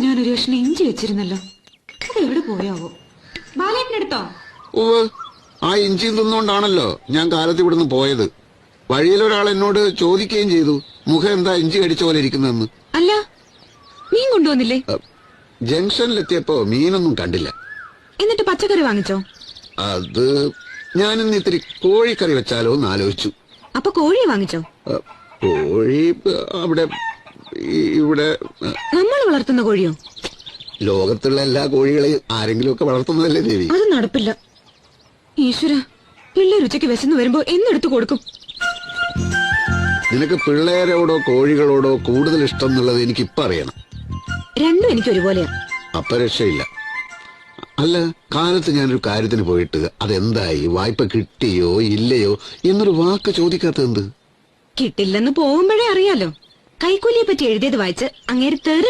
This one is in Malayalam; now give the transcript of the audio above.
ഞാനൊരു കഷ്ണം ഇഞ്ചി വെച്ചിരുന്നല്ലോ, അത് എവിടെ പോയാവോ? ബാലേട്ടനെടുത്തോ? ഓ, ആ ഇഞ്ചി തിന്നുകൊണ്ടാണല്ലോ ഞാൻ കാലത്ത് ഇവിടുന്ന് പോയത്. വഴിയിലൊരാൾ എന്നോട് ചോദിക്കുകയും ചെയ്തു, മുഖം എന്താ ഇഞ്ചി കടിച്ച പോലെ ഇരിക്കുന്നതെന്ന്. അല്ല, മീൻ കൊണ്ടുവന്നില്ലേ? ജംഗ്ഷനിലെത്തിയപ്പോ മീനൊന്നും കണ്ടില്ല. എന്നിട്ട് പച്ചക്കറി വാങ്ങിച്ചോ? അത് ഞാനിന്ന് ഇത്തിരി കോഴിക്കറി വെച്ചാലോ എന്ന് ആലോചിച്ചു. അപ്പൊ കോഴിയെ വാങ്ങിച്ചോ? കോഴി അവിടെ ഇവിടെ നമ്മൾ വളർത്തുന്ന കോഴിയോ? ലോകത്തുള്ള എല്ലാ കോഴികളെയും ആരെങ്കിലും ഒക്കെ വളർത്തുന്നതല്ലേ ദേവി? അത് നടപ്പില്ല. ഈശ്വര, പിള്ളേർ ഉച്ചയ്ക്ക് വിശന്ന് വരുമ്പോ എന്നെടുത്തു കൊടുക്കും. നിനക്ക് പിള്ളേരോടോ കോഴികളോടോ കൂടുതൽ ഇഷ്ടം എന്നുള്ളത് എനിക്കിപ്പോ അറിയണം. രണ്ടും എനിക്ക് ഒരുപോലെയാ. അപ്പൊ രക്ഷയില്ല. അല്ല, കാലത്ത് ഞാനൊരു കാര്യത്തിന് പോയിട്ട് അതെന്തായി, വായ്പ കിട്ടിയോ ഇല്ലയോ എന്നൊരു വാക്ക് ചോദിക്കാത്തത്? കിട്ടില്ലെന്ന് പോകുമ്പോഴേ അറിയാലോ. കൈക്കൂലിയെ പറ്റി എഴുതിയത് വായിച്ച് അങ്ങേര് തെറി